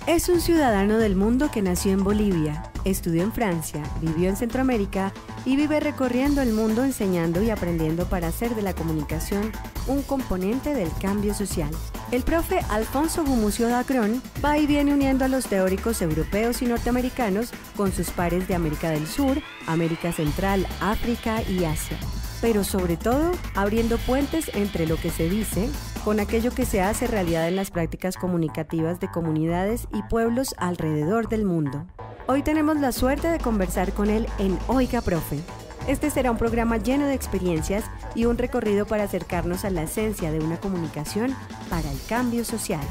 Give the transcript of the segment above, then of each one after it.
Es un ciudadano del mundo que nació en Bolivia, estudió en Francia, vivió en Centroamérica y vive recorriendo el mundo enseñando y aprendiendo para hacer de la comunicación un componente del cambio social. El profe Alfonso Gumucio Dacrón va y viene uniendo a los teóricos europeos y norteamericanos con sus pares de América del Sur, América Central, África y Asia, pero sobre todo abriendo puentes entre lo que se dice con aquello que se hace realidad en las prácticas comunicativas de comunidades y pueblos alrededor del mundo. Hoy tenemos la suerte de conversar con él en Oiga Profe. Este será un programa lleno de experiencias y un recorrido para acercarnos a la esencia de una comunicación para el cambio social.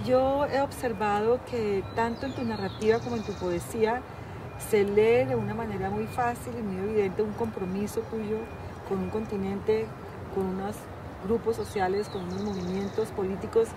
Yo he observado que tanto en tu narrativa como en tu poesía se lee de una manera muy fácil y muy evidente un compromiso tuyo con un continente, con unos grupos sociales, con unos movimientos políticos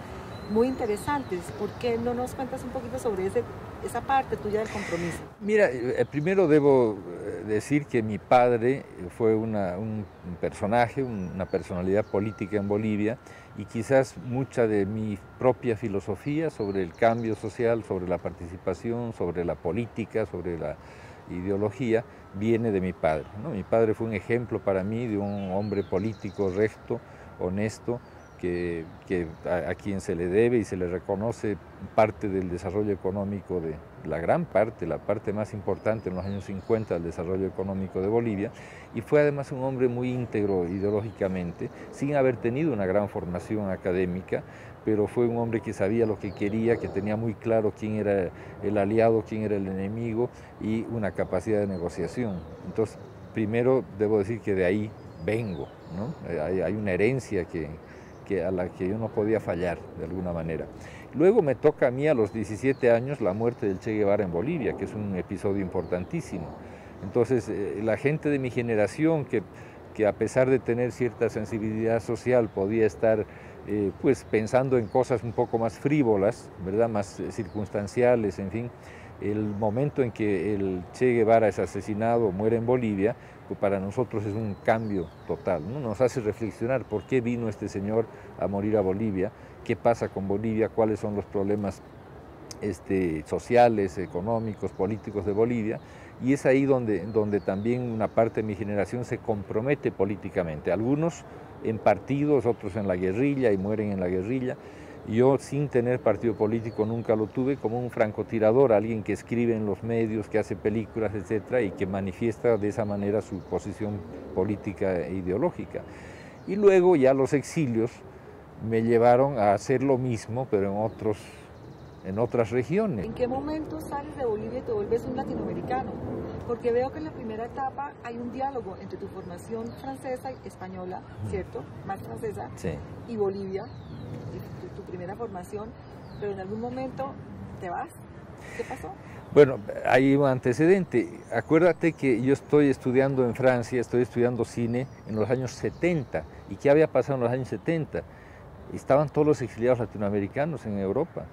muy interesantes. ¿Por qué no nos cuentas un poquito sobre esa parte tuya del compromiso? Mira, primero debo decir que mi padre fue un personaje, una personalidad política en Bolivia, y quizás mucha de mi propia filosofía sobre el cambio social, sobre la participación, sobre la política, sobre la ideología, viene de mi padre, ¿no? Mi padre fue un ejemplo para mí de un hombre político recto, honesto, a quien se le debe y se le reconoce parte del desarrollo económico de la gran parte, la parte más importante en los años 50 del desarrollo económico de Bolivia, y fue además un hombre muy íntegro ideológicamente, sin haber tenido una gran formación académica, pero fue un hombre que sabía lo que quería, que tenía muy claro quién era el aliado, quién era el enemigo y una capacidad de negociación. Entonces, primero debo decir que de ahí vengo, ¿no? Hay una herencia a la que yo no podía fallar de alguna manera. Luego me toca a mí a los 17 años la muerte del Che Guevara en Bolivia, que es un episodio importantísimo. Entonces la gente de mi generación que a pesar de tener cierta sensibilidad social podía estar pues pensando en cosas un poco más frívolas, ¿verdad? Más circunstanciales, en fin, el momento en que el Che Guevara es asesinado, muere en Bolivia, pues para nosotros es un cambio total, ¿no? Nos hace reflexionar por qué vino este señor a morir a Bolivia, qué pasa con Bolivia, cuáles son los problemas sociales, económicos, políticos de Bolivia, y es ahí donde también una parte de mi generación se compromete políticamente, algunos en partidos, otros en la guerrilla y mueren en la guerrilla. Yo, sin tener partido político, nunca lo tuve, como un francotirador, alguien que escribe en los medios, que hace películas, etcétera, y que manifiesta de esa manera su posición política e ideológica. Y luego ya los exilios me llevaron a hacer lo mismo, pero en otras regiones. ¿En qué momento sales de Bolivia y te vuelves un latinoamericano? Porque veo que en la primera etapa hay un diálogo entre tu formación francesa y española, ¿cierto? Más francesa, sí, y Bolivia, tu primera formación, pero en algún momento te vas. ¿Qué pasó? Bueno, hay un antecedente. Acuérdate que yo estoy estudiando en Francia, estoy estudiando cine en los años 70. ¿Y qué había pasado en los años 70? Estaban todos los exiliados latinoamericanos en Europa.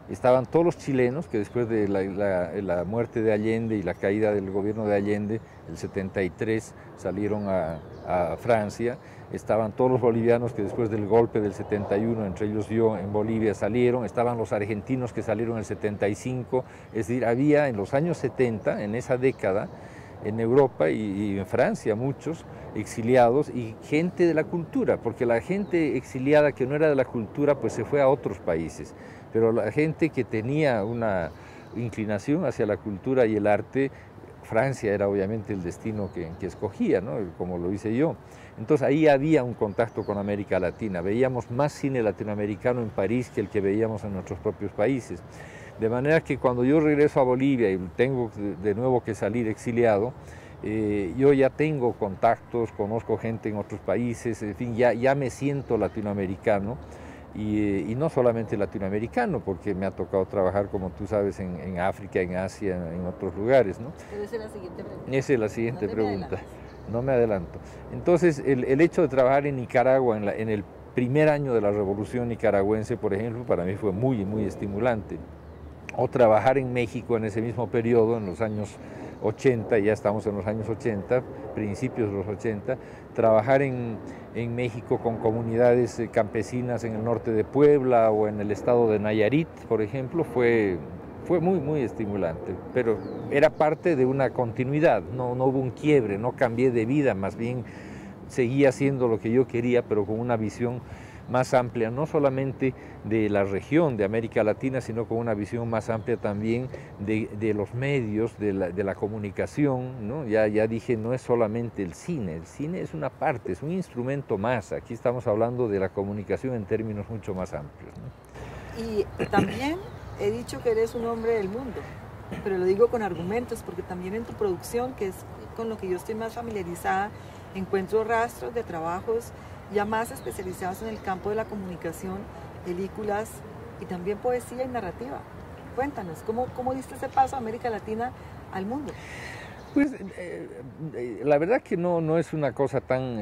Estaban todos los chilenos que después de la muerte de Allende y la caída del gobierno de Allende, el 73, salieron a Francia. Estaban todos los bolivianos que después del golpe del 71, entre ellos yo, en Bolivia salieron. Estaban los argentinos que salieron en el 75. Es decir, había en los años 70, en esa década, en Europa y en Francia muchos exiliados y gente de la cultura, porque la gente exiliada que no era de la cultura pues se fue a otros países, pero la gente que tenía una inclinación hacia la cultura y el arte, Francia era obviamente el destino que escogía, ¿no? Como lo hice yo. Entonces ahí había un contacto con América Latina, veíamos más cine latinoamericano en París que el que veíamos en nuestros propios países. De manera que cuando yo regreso a Bolivia y tengo de nuevo que salir exiliado, yo ya tengo contactos, conozco gente en otros países, en fin, ya me siento latinoamericano. Y no solamente latinoamericano, porque me ha tocado trabajar, como tú sabes, en África, en Asia, en otros lugares, ¿no? Pero esa es la siguiente pregunta. Esa es la siguiente No te pregunta. no me adelanto. Entonces, el hecho de trabajar en Nicaragua, en el primer año de la Revolución Nicaragüense, por ejemplo, para mí fue muy, muy estimulante. O trabajar en México en ese mismo periodo, en los años 80, ya estamos en los años 80, principios de los 80, trabajar en México con comunidades campesinas en el norte de Puebla o en el estado de Nayarit, por ejemplo, fue muy, muy estimulante, pero era parte de una continuidad, no hubo un quiebre, no cambié de vida, más bien seguía haciendo lo que yo quería, pero con una visión más amplia, no solamente de la región de América Latina, sino con una visión más amplia también de los medios, de la comunicación, ¿no? Ya dije, no es solamente el cine es una parte, es un instrumento más, aquí estamos hablando de la comunicación en términos mucho más amplios, ¿no? Y también he dicho que eres un hombre del mundo, pero lo digo con argumentos, porque también en tu producción, que es con lo que yo estoy más familiarizada, encuentro rastros de trabajos ya más especializados en el campo de la comunicación, películas y también poesía y narrativa. Cuéntanos, ¿cómo diste ese paso a América Latina al mundo? Pues la verdad que no es una cosa tan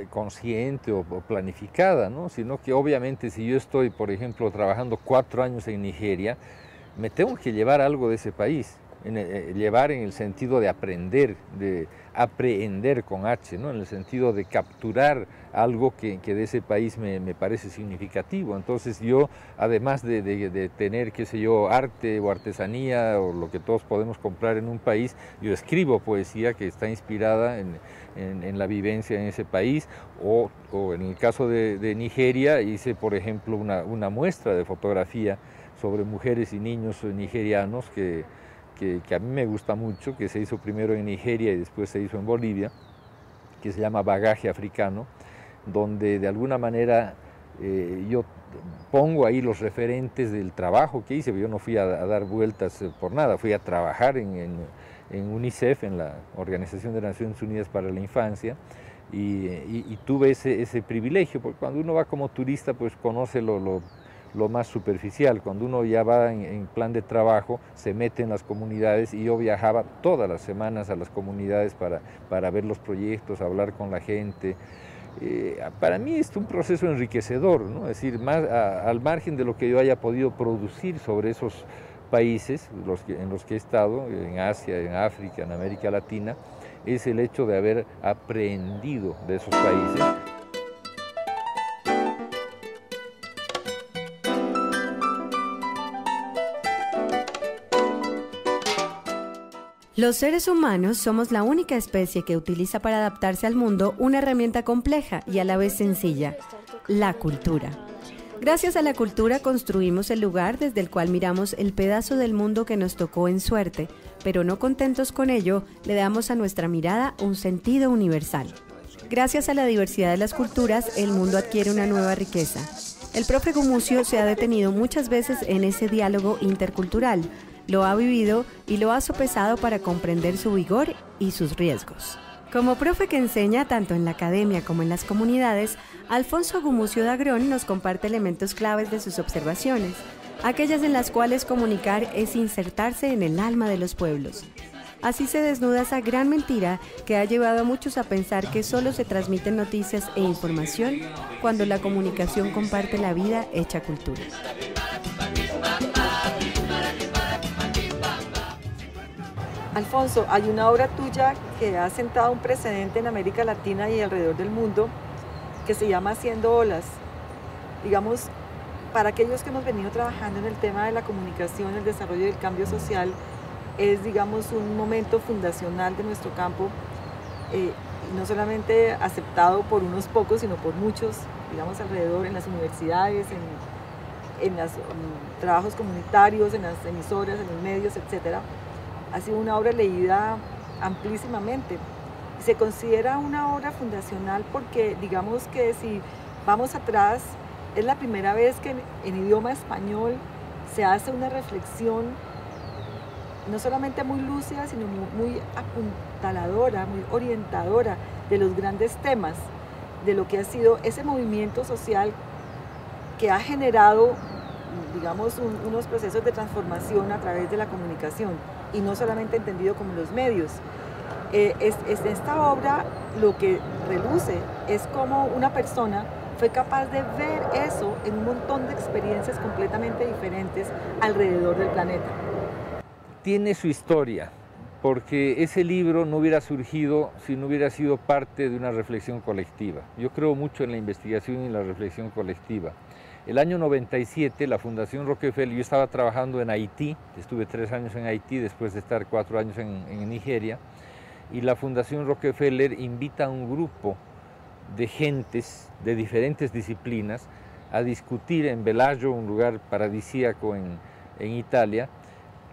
consciente o planificada, ¿no? Sino que obviamente si yo estoy, por ejemplo, trabajando 4 años en Nigeria, me tengo que llevar algo de ese país. Llevar en el sentido de aprender, de aprehender con H, ¿no? En el sentido de capturar algo que de ese país me parece significativo. Entonces yo, además de tener, qué sé yo, arte o artesanía o lo que todos podemos comprar en un país, yo escribo poesía que está inspirada en la vivencia en ese país, o en el caso de Nigeria hice, por ejemplo, una muestra de fotografía sobre mujeres y niños nigerianos que a mí me gusta mucho, que se hizo primero en Nigeria y después se hizo en Bolivia, que se llama Bagaje Africano, donde de alguna manera yo pongo ahí los referentes del trabajo que hice. Yo no fui a dar vueltas por nada, fui a trabajar en UNICEF, en la Organización de Naciones Unidas para la Infancia, y tuve ese privilegio, porque cuando uno va como turista pues conoce lo más superficial. Cuando uno ya va en plan de trabajo, se mete en las comunidades, y yo viajaba todas las semanas a las comunidades para ver los proyectos, hablar con la gente. Para mí es un proceso enriquecedor, ¿no? Es decir, al margen de lo que yo haya podido producir sobre esos países en los que he estado, en Asia, en África, en América Latina, es el hecho de haber aprendido de esos países. Los seres humanos somos la única especie que utiliza para adaptarse al mundo una herramienta compleja y a la vez sencilla, la cultura. Gracias a la cultura construimos el lugar desde el cual miramos el pedazo del mundo que nos tocó en suerte, pero no contentos con ello, le damos a nuestra mirada un sentido universal. Gracias a la diversidad de las culturas, el mundo adquiere una nueva riqueza. El profe Gumucio se ha detenido muchas veces en ese diálogo intercultural, lo ha vivido y lo ha sopesado para comprender su vigor y sus riesgos. Como profe que enseña tanto en la academia como en las comunidades, Alfonso Gumucio Dagrón nos comparte elementos claves de sus observaciones, aquellas en las cuales comunicar es insertarse en el alma de los pueblos. Así se desnuda esa gran mentira que ha llevado a muchos a pensar que solo se transmiten noticias e información cuando la comunicación comparte la vida hecha cultura. Alfonso, hay una obra tuya que ha sentado un precedente en América Latina y alrededor del mundo que se llama Haciendo Olas. Digamos, para aquellos que hemos venido trabajando en el tema de la comunicación, el desarrollo del cambio social, es, digamos, un momento fundacional de nuestro campo, y no solamente aceptado por unos pocos, sino por muchos, digamos, alrededor, en las universidades, en los trabajos comunitarios, en las emisoras, en los medios, etcétera. Ha sido una obra leída amplísimamente. Se considera una obra fundacional porque, digamos que si vamos atrás, es la primera vez que en idioma español se hace una reflexión no solamente muy lúcida, sino muy apuntaladora, muy orientadora de los grandes temas, de lo que ha sido ese movimiento social que ha generado, digamos, unos procesos de transformación a través de la comunicación, y no solamente entendido como los medios. Esta obra lo que reluce es como una persona fue capaz de ver eso en un montón de experiencias completamente diferentes alrededor del planeta. Tiene su historia, porque ese libro no hubiera surgido si no hubiera sido parte de una reflexión colectiva. Yo creo mucho en la investigación y en la reflexión colectiva. El año 97, la Fundación Rockefeller, yo estaba trabajando en Haití, estuve 3 años en Haití después de estar 4 años en Nigeria, y la Fundación Rockefeller invita a un grupo de gentes de diferentes disciplinas a discutir en Bellagio, un lugar paradisíaco en Italia,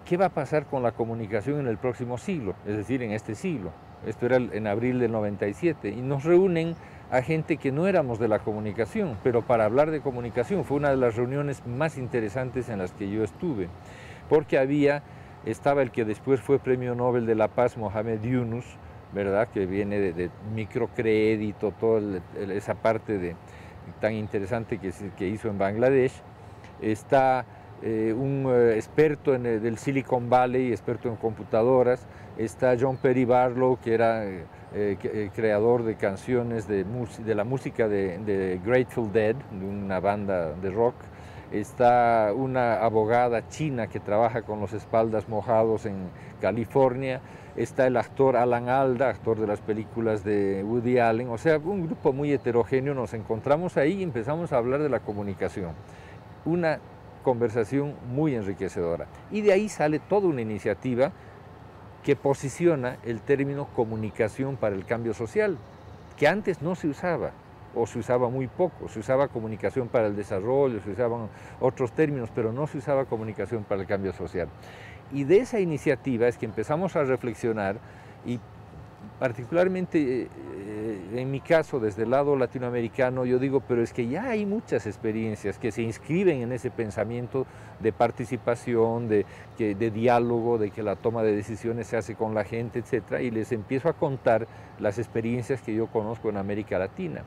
qué va a pasar con la comunicación en el próximo siglo, es decir, en este siglo. Esto era en abril del 97, y nos reúnen a gente que no éramos de la comunicación, pero para hablar de comunicación fue una de las reuniones más interesantes en las que yo estuve, porque estaba el que después fue Premio Nobel de la Paz, Mohamed Yunus, ¿verdad? Que viene de microcrédito, toda esa parte tan interesante que hizo en Bangladesh. Está un experto del Silicon Valley, experto en computadoras. Está John Perry Barlow, que era creador de canciones de la música de Grateful Dead, de una banda de rock. Está una abogada china que trabaja con los espaldas mojados en California. Está el actor Alan Alda, actor de las películas de Woody Allen. O sea, un grupo muy heterogéneo. Nos encontramos ahí y empezamos a hablar de la comunicación. Una conversación muy enriquecedora. Y de ahí sale toda una iniciativa que posiciona el término comunicación para el cambio social, que antes no se usaba, o se usaba muy poco. Se usaba comunicación para el desarrollo, se usaban otros términos, pero no se usaba comunicación para el cambio social. Y de esa iniciativa es que empezamos a reflexionar, y particularmente en mi caso, desde el lado latinoamericano, yo digo, pero es que ya hay muchas experiencias que se inscriben en ese pensamiento de participación, de diálogo, de que la toma de decisiones se hace con la gente, etc. Y les empiezo a contar las experiencias que yo conozco en América Latina.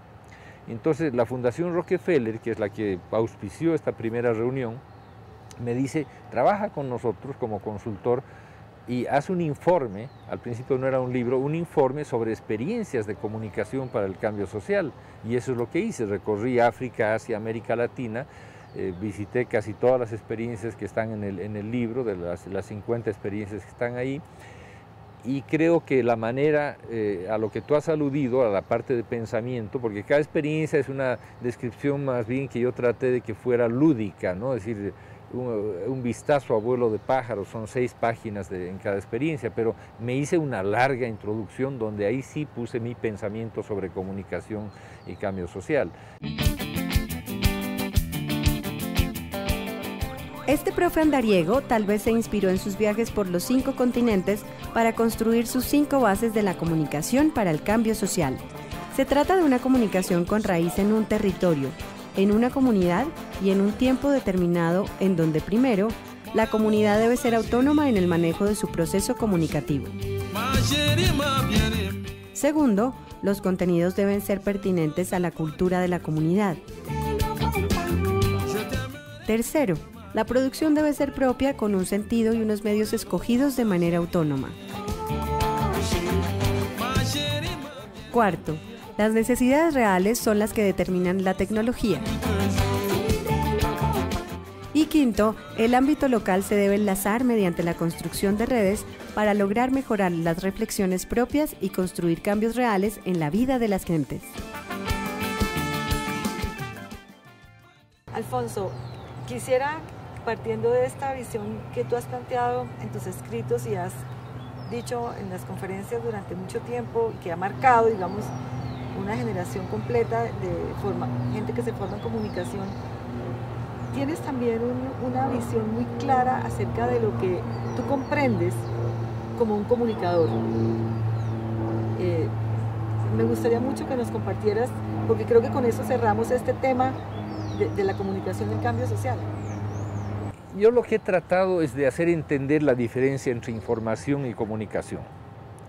Entonces, la Fundación Rockefeller, que es la que auspició esta primera reunión, me dice, trabaja con nosotros como consultor y hace un informe, al principio no era un libro, un informe sobre experiencias de comunicación para el cambio social. Y eso es lo que hice, recorrí África, Asia, América Latina, visité casi todas las experiencias que están en el libro, de las 50 experiencias que están ahí. Y creo que la manera, a lo que tú has aludido, a la parte de pensamiento, porque cada experiencia es una descripción más bien que yo traté de que fuera lúdica, ¿no? Es decir, un vistazo a vuelo de pájaro, son 6 páginas en cada experiencia, pero me hice una larga introducción donde ahí sí puse mi pensamiento sobre comunicación y cambio social. Este profe andariego tal vez se inspiró en sus viajes por los 5 continentes para construir sus 5 bases de la comunicación para el cambio social. Se trata de una comunicación con raíz en un territorio, en una comunidad y en un tiempo determinado en donde primero, la comunidad debe ser autónoma en el manejo de su proceso comunicativo. Segundo, los contenidos deben ser pertinentes a la cultura de la comunidad. Tercero, la producción debe ser propia con un sentido y unos medios escogidos de manera autónoma. Cuarto, las necesidades reales son las que determinan la tecnología. Y quinto, el ámbito local se debe enlazar mediante la construcción de redes para lograr mejorar las reflexiones propias y construir cambios reales en la vida de las gentes. Alfonso, quisiera, partiendo de esta visión que tú has planteado en tus escritos y has dicho en las conferencias durante mucho tiempo y que ha marcado, digamos, una generación completa de gente que se forma en comunicación, tienes también una visión muy clara acerca de lo que tú comprendes como un comunicador. Me gustaría mucho que nos compartieras, porque creo que con eso cerramos este tema de la comunicación del cambio social. Yo lo que he tratado es de hacer entender la diferencia entre información y comunicación.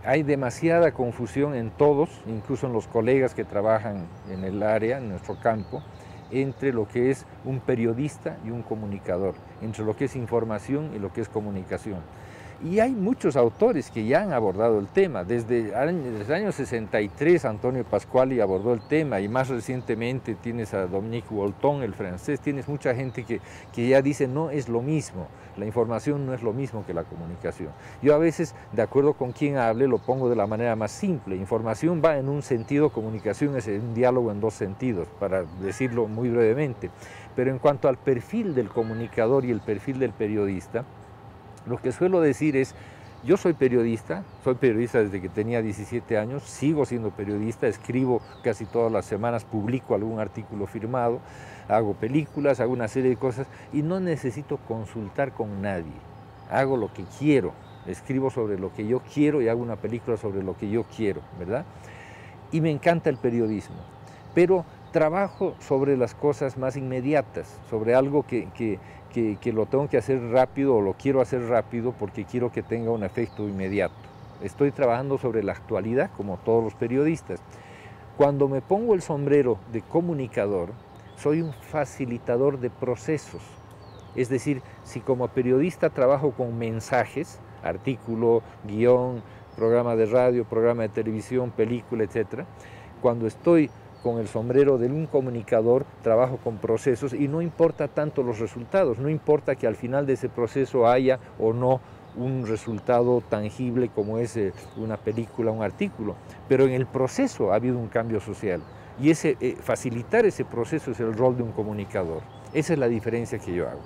Hay demasiada confusión en todos, incluso en los colegas que trabajan en el área, en nuestro campo, entre lo que es un periodista y un comunicador, entre lo que es información y lo que es comunicación. Y hay muchos autores que ya han abordado el tema. Desde el año 63 Antonio Pasquali abordó el tema, y más recientemente tienes a Dominique Walton, el francés, tienes mucha gente que ya dice no es lo mismo, la información no es lo mismo que la comunicación. Yo a veces, de acuerdo con quien hable, lo pongo de la manera más simple. Información va en un sentido, comunicación es un diálogo en dos sentidos, para decirlo muy brevemente. Pero en cuanto al perfil del comunicador y el perfil del periodista, lo que suelo decir es, yo soy periodista desde que tenía 17 años, sigo siendo periodista, escribo casi todas las semanas, publico algún artículo firmado, hago películas, hago una serie de cosas y no necesito consultar con nadie, hago lo que quiero, escribo sobre lo que yo quiero y hago una película sobre lo que yo quiero, ¿verdad? Y me encanta el periodismo, pero trabajo sobre las cosas más inmediatas, sobre algo que lo tengo que hacer rápido o lo quiero hacer rápido porque quiero que tenga un efecto inmediato. Estoy trabajando sobre la actualidad como todos los periodistas. Cuando me pongo el sombrero de comunicador, soy un facilitador de procesos. Es decir, si como periodista trabajo con mensajes, artículo, guión, programa de radio, programa de televisión, película, etc., cuando estoy con el sombrero de un comunicador, trabajo con procesos y no importa tanto los resultados, no importa que al final de ese proceso haya o no un resultado tangible como es una película, un artículo, pero en el proceso ha habido un cambio social y facilitar ese proceso es el rol de un comunicador. Esa es la diferencia que yo hago.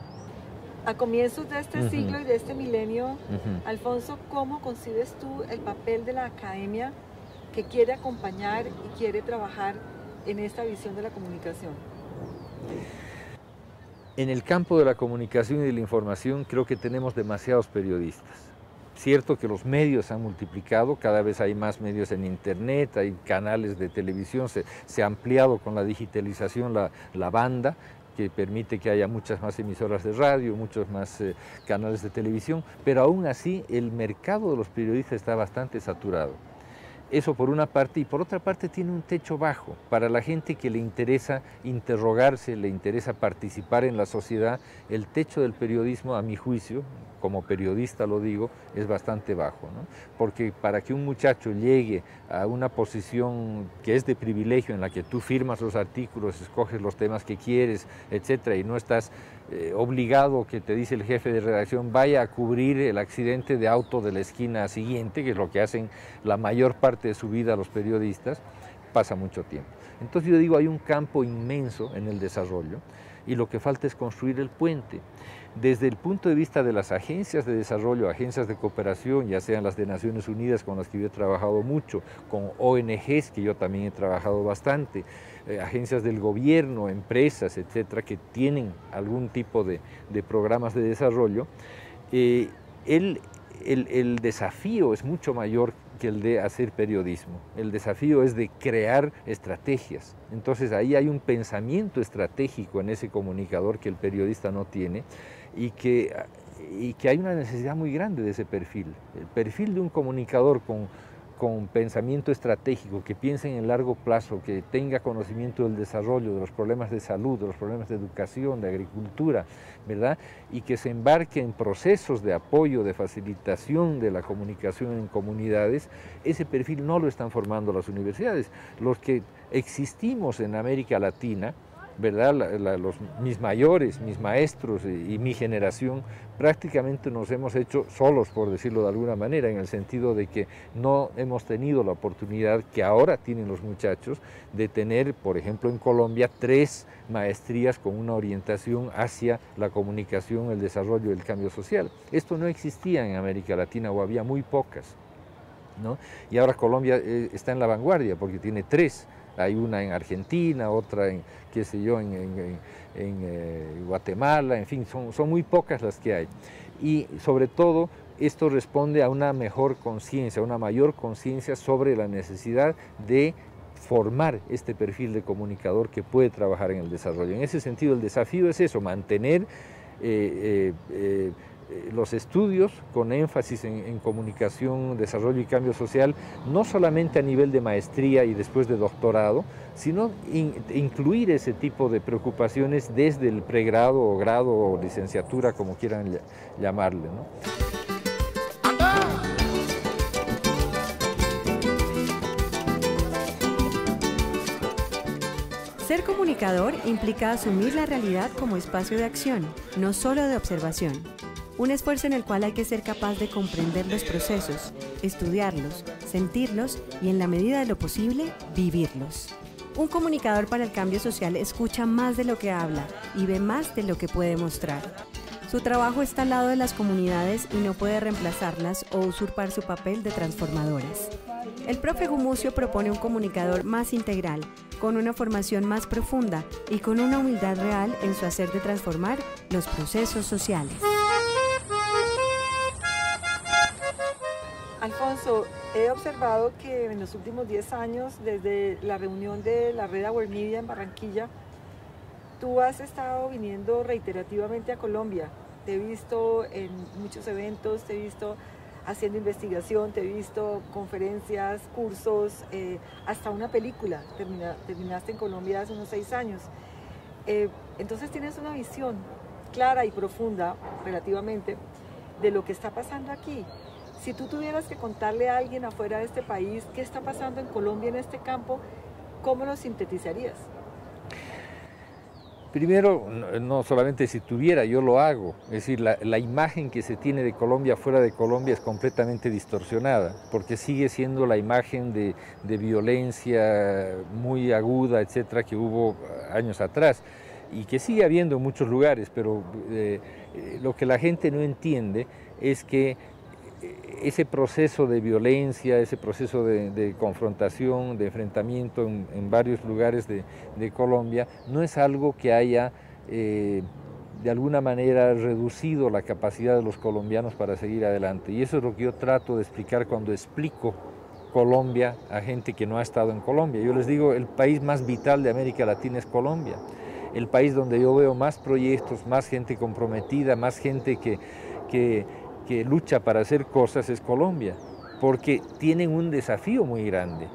A comienzos de este siglo y de este milenio, Alfonso, ¿cómo concibes tú el papel de la academia que quiere acompañar y quiere trabajar en esta visión de la comunicación? En el campo de la comunicación y de la información creo que tenemos demasiados periodistas. Cierto que los medios se han multiplicado, cada vez hay más medios en internet, hay canales de televisión, se ha ampliado con la digitalización la banda, que permite que haya muchas más emisoras de radio, muchos más canales de televisión, pero aún así el mercado de los periodistas está bastante saturado. Eso por una parte, y por otra parte tiene un techo bajo. Para la gente que le interesa interrogarse, le interesa participar en la sociedad, el techo del periodismo, a mi juicio, como periodista lo digo, es bastante bajo, ¿no? Porque para que un muchacho llegue a una posición que es de privilegio, en la que tú firmas los artículos, escoges los temas que quieres, etcétera, y no estás obligado, que te dice el jefe de redacción, vaya a cubrir el accidente de auto de la esquina siguiente, que es lo que hacen la mayor parte de su vida los periodistas, pasa mucho tiempo. Entonces yo digo, hay un campo inmenso en el desarrollo y lo que falta es construir el puente. Desde el punto de vista de las agencias de desarrollo, agencias de cooperación, ya sean las de Naciones Unidas, con las que yo he trabajado mucho, con ONGs, que yo también he trabajado bastante, agencias del gobierno, empresas, etcétera, que tienen algún tipo de programas de desarrollo, el desafío es mucho mayor que el de hacer periodismo. El desafío es de crear estrategias. Entonces ahí hay un pensamiento estratégico en ese comunicador que el periodista no tiene y que hay una necesidad muy grande de ese perfil. El perfil de un comunicador con pensamiento estratégico, que piense en el largo plazo, que tenga conocimiento del desarrollo, de los problemas de salud, de los problemas de educación, de agricultura, ¿verdad? Y que se embarque en procesos de apoyo, de facilitación de la comunicación en comunidades. Ese perfil no lo están formando las universidades. Los que existimos en América Latina, ¿verdad? Mis mayores, mis maestros y mi generación prácticamente nos hemos hecho solos, por decirlo de alguna manera, en el sentido de que no hemos tenido la oportunidad que ahora tienen los muchachos de tener, por ejemplo, en Colombia, 3 maestrías con una orientación hacia la comunicación, el desarrollo y el cambio social. Esto no existía en América Latina o había muy pocas, ¿no? Y ahora Colombia está en la vanguardia porque tiene 3. Hay una en Argentina, otra en, qué sé yo, en Guatemala, en fin, son muy pocas las que hay. Y sobre todo, esto responde a una mejor conciencia, a una mayor conciencia sobre la necesidad de formar este perfil de comunicador que puede trabajar en el desarrollo. En ese sentido, el desafío es eso, mantener los estudios con énfasis en comunicación, desarrollo y cambio social, no solamente a nivel de maestría y después de doctorado, sino incluir ese tipo de preocupaciones desde el pregrado o grado o licenciatura, como quieran llamarle, ¿no? Ser comunicador implica asumir la realidad como espacio de acción, no solo de observación. Un esfuerzo en el cual hay que ser capaz de comprender los procesos, estudiarlos, sentirlos y, en la medida de lo posible, vivirlos. Un comunicador para el cambio social escucha más de lo que habla y ve más de lo que puede mostrar. Su trabajo está al lado de las comunidades y no puede reemplazarlas o usurpar su papel de transformadores. El profe Gumucio propone un comunicador más integral, con una formación más profunda y con una humildad real en su hacer de transformar los procesos sociales. Alfonso, he observado que en los últimos 10 años, desde la reunión de la red Our Media en Barranquilla, tú has estado viniendo reiterativamente a Colombia. Te he visto en muchos eventos, te he visto haciendo investigación, te he visto conferencias, cursos, hasta una película. Terminaste en Colombia hace unos 6 años. Entonces tienes una visión clara y profunda, relativamente, de lo que está pasando aquí. Si tú tuvieras que contarle a alguien afuera de este país qué está pasando en Colombia en este campo, ¿cómo lo sintetizarías? Primero, no solamente si tuviera, yo lo hago. Es decir, la imagen que se tiene de Colombia fuera de Colombia es completamente distorsionada, porque sigue siendo la imagen de violencia muy aguda, etcétera, que hubo años atrás y que sigue habiendo en muchos lugares, pero lo que la gente no entiende es que ese proceso de violencia, ese proceso de confrontación, de enfrentamiento en varios lugares de Colombia, no es algo que haya de alguna manera reducido la capacidad de los colombianos para seguir adelante. Y eso es lo que yo trato de explicar cuando explico Colombia a gente que no ha estado en Colombia. Yo les digo, el país más vital de América Latina es Colombia. El país donde yo veo más proyectos, más gente comprometida, más gente que lucha para hacer cosas es Colombia, porque tienen un desafío muy grande.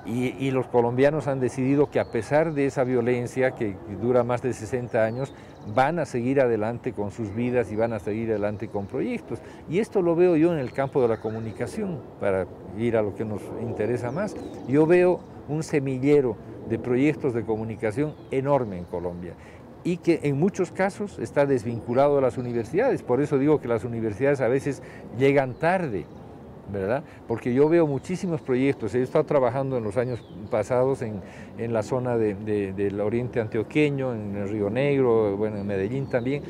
Y los colombianos han decidido que a pesar de esa violencia que dura más de 60 años, van a seguir adelante con sus vidas y van a seguir adelante con proyectos. Y esto lo veo yo en el campo de la comunicación, para ir a lo que nos interesa más. Yo veo un semillero de proyectos de comunicación enorme en Colombia, y que en muchos casos está desvinculado de las universidades. Por eso digo que las universidades a veces llegan tarde, ¿verdad? Porque yo veo muchísimos proyectos. He estado trabajando en los años pasados en la zona del oriente antioqueño, en el Río Negro, bueno, en Medellín también.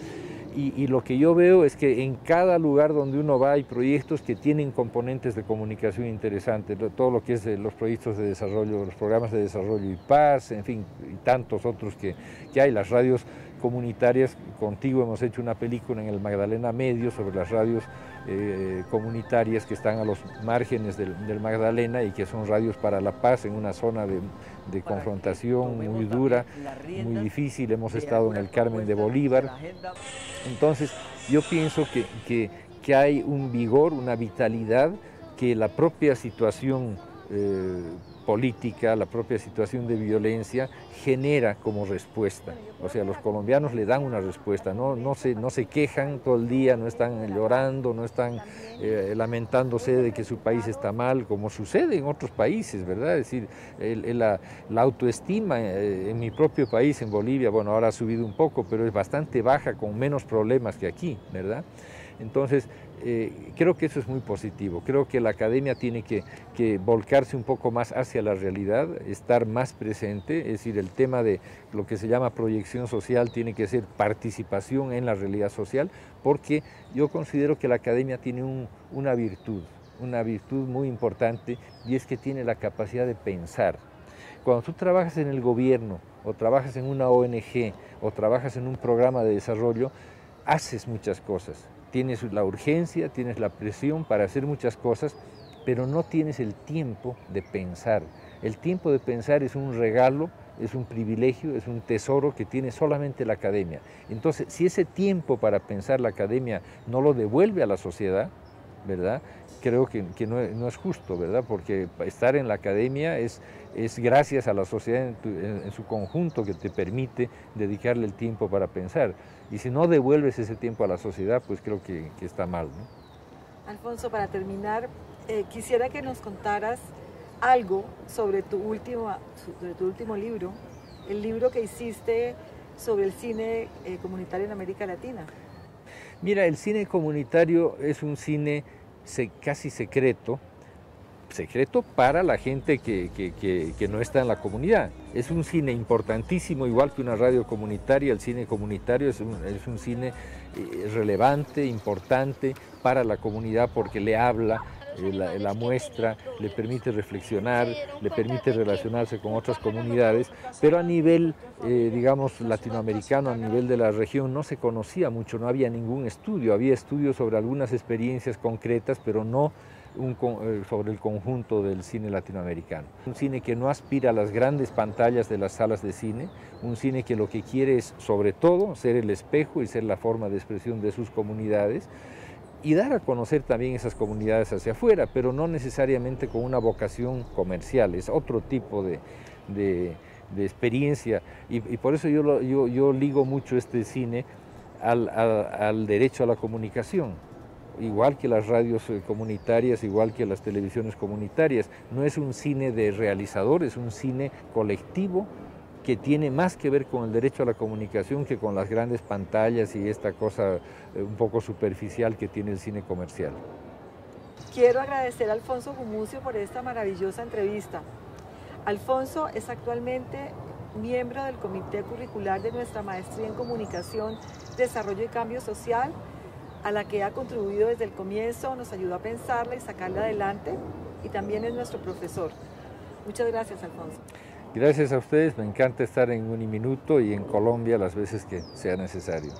Y lo que yo veo es que en cada lugar donde uno va hay proyectos que tienen componentes de comunicación interesantes, todo lo que es los proyectos de desarrollo, los programas de desarrollo y paz, en fin, y tantos otros que hay, las radios comunitarias. Contigo hemos hecho una película en el Magdalena Medio sobre las radios comunitarias que están a los márgenes del Magdalena y que son radios para la paz en una zona de confrontación muy dura, muy difícil. Hemos estado en el Carmen de Bolívar. Entonces yo pienso que hay un vigor, una vitalidad que la propia situación política, la propia situación de violencia genera como respuesta. O sea, los colombianos le dan una respuesta, no se quejan todo el día, no están llorando, no están lamentándose de que su país está mal, como sucede en otros países, ¿verdad? Es decir, la autoestima en mi propio país, en Bolivia, bueno, ahora ha subido un poco, pero es bastante baja, con menos problemas que aquí, ¿verdad? Entonces, creo que eso es muy positivo. Creo que la academia tiene que volcarse un poco más hacia la realidad, estar más presente, es decir, el tema de lo que se llama proyección social tiene que ser participación en la realidad social, porque yo considero que la academia tiene una virtud muy importante, y es que tiene la capacidad de pensar. Cuando tú trabajas en el gobierno, o trabajas en una ONG, o trabajas en un programa de desarrollo, haces muchas cosas. Tienes la urgencia, tienes la presión para hacer muchas cosas, pero no tienes el tiempo de pensar. El tiempo de pensar es un regalo, es un privilegio, es un tesoro que tiene solamente la academia. Entonces, si ese tiempo para pensar la academia no lo devuelve a la sociedad, ¿verdad? Creo que no es justo, ¿verdad? Porque estar en la academia es gracias a la sociedad en su conjunto que te permite dedicarle el tiempo para pensar. Y si no devuelves ese tiempo a la sociedad, pues creo que está mal, ¿no? Alfonso, para terminar, quisiera que nos contaras algo sobre tu último libro, el libro que hiciste sobre el cine comunitario en América Latina? Mira, el cine comunitario es un cine casi secreto para la gente que no está en la comunidad. Es un cine importantísimo, igual que una radio comunitaria. El cine comunitario es un cine relevante, importante para la comunidad porque le habla, la muestra, le permite reflexionar, le permite relacionarse con otras comunidades, pero a nivel, digamos, latinoamericano, a nivel de la región, no se conocía mucho, no había ningún estudio. Había estudios sobre algunas experiencias concretas, pero no sobre el conjunto del cine latinoamericano. Un cine que no aspira a las grandes pantallas de las salas de cine, un cine que lo que quiere es, sobre todo, ser el espejo y ser la forma de expresión de sus comunidades y dar a conocer también esas comunidades hacia afuera, pero no necesariamente con una vocación comercial, es otro tipo de experiencia y por eso yo ligo mucho este cine al derecho a la comunicación. Igual que las radios comunitarias, igual que las televisiones comunitarias. No es un cine de realizador, es un cine colectivo que tiene más que ver con el derecho a la comunicación que con las grandes pantallas y esta cosa un poco superficial que tiene el cine comercial. Quiero agradecer a Alfonso Gumucio por esta maravillosa entrevista. Alfonso es actualmente miembro del comité curricular de nuestra maestría en Comunicación, Desarrollo y Cambio Social, a la que ha contribuido desde el comienzo, nos ayudó a pensarla y sacarla adelante, y también es nuestro profesor. Muchas gracias, Alfonso. Gracias a ustedes, me encanta estar en Uniminuto y en Colombia las veces que sea necesario.